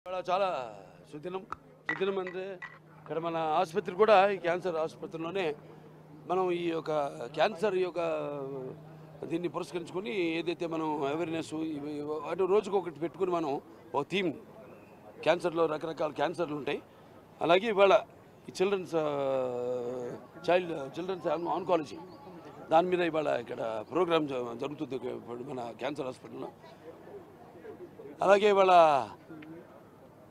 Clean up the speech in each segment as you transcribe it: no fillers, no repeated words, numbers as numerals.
చాలా సుదినం అంటే ఇక్కడ మన ఆసుపత్రి కూడా ఈ క్యాన్సర్ ఆసుపత్రిలోనే మనం ఈ యొక్క క్యాన్సర్ ఈ యొక్క దీన్ని పురస్కరించుకొని ఏదైతే మనం అవేర్నెస్ అటు రోజుకు ఒకటి పెట్టుకుని మనం ఒక థీమ్ క్యాన్సర్లో రకరకాల క్యాన్సర్లు ఉంటాయి. అలాగే ఇవాళ ఈ చిల్డ్రన్స్ ఆన్కాలజీ దాని మీద ఇవాళ ఇక్కడ ప్రోగ్రామ్ జరుగుతుంది మన క్యాన్సర్ హాస్పిటల్లో. అలాగే ఇవాళ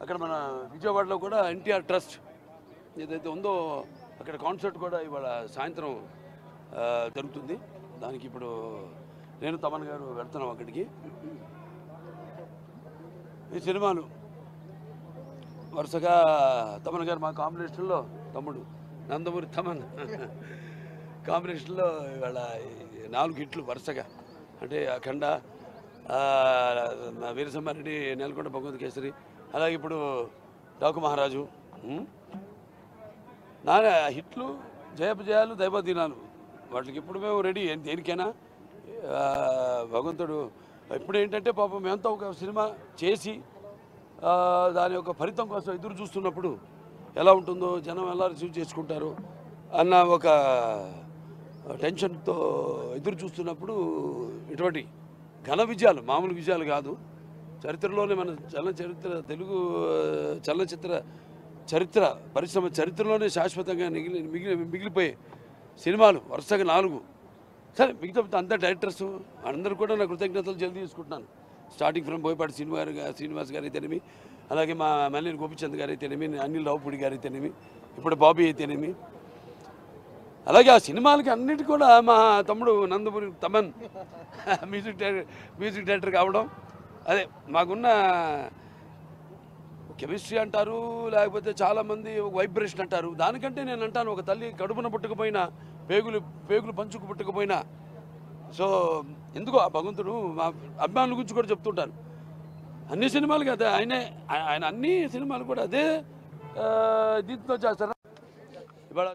అక్కడ మన విజయవాడలో కూడా ఎన్టీఆర్ ట్రస్ట్ ఏదైతే ఉందో అక్కడ కాన్సర్ట్ కూడా ఇవాళ సాయంత్రం జరుగుతుంది. దానికి ఇప్పుడు నేను తమన్ గారు వెళ్తున్నాం అక్కడికి. ఈ సినిమాలు వరుసగా తమన్ గారు మా కాంబినేషన్లో తమ్ముడు నందమూరి తమన్ కాంబినేషన్లో ఇవాళ 4 హిట్లు వరుసగా, అంటే అఖండ, వీరసింహారెడ్డి, నెలకొండ భగవంత్ కేసరి, అలాగే ఇప్పుడు డాకు మహారాజు. నా హిట్లు జయపజయాలు దైవదీనాలు వాటికి ఇప్పుడు మేము రెడీ దేనికైనా. భగవంతుడు ఇప్పుడు ఏంటంటే పాపం మేమంతా ఒక సినిమా చేసి దాని యొక్క ఫలితం కోసం ఎదురు చూస్తున్నప్పుడు ఎలా ఉంటుందో, జనం ఎలా రిసీవ్ చేసుకుంటారు అన్న ఒక టెన్షన్తో ఎదురు చూస్తున్నప్పుడు ఇటువంటి ఘన విజయాలు, మామూలు విజయాలు కాదు, చరిత్రలోనే మన తెలుగు చలనచిత్ర చరిత్ర పరిశ్రమ చరిత్రలోనే శాశ్వతంగా మిగిలిపోయే సినిమాలు వరుసగా 4. సరే మిగతా అంతా డైరెక్టర్స్ అందరూ కూడా నా కృతజ్ఞతలు జల్దీ తీసుకుంటున్నాను. స్టార్టింగ్ ఫ్రమ్ బోయపాటి శ్రీనివాస్ గారు అయితేనేమి, అలాగే మా మల్లేని గోపిచంద్ గారు అయితేనేమి, అనిల్ రావుపూడి గారు అయితేనేమి, ఇప్పుడు బాబీ అయితేనేమి, అలాగే ఆ సినిమాలకి అన్నిటి కూడా మా తమ్ముడు నందమూరి తమన్ మ్యూజిక్ డైరెక్టర్ కావడం, అదే మాకున్న కెమిస్ట్రీ అంటారు, లేకపోతే చాలామంది వైబ్రేషన్ అంటారు. దానికంటే నేను అంటాను, ఒక తల్లి కడుపున పుట్టకపోయినా పేగులు పంచుకు పుట్టకపోయినా, సో ఎందుకో ఆ భగవంతుడు మా అభిమానుల గురించి కూడా చెప్తుంటాను. అన్ని సినిమాలకి అదే ఆయన అన్ని సినిమాలు కూడా అదే దీంతో చేస్తారు. ఇవాళ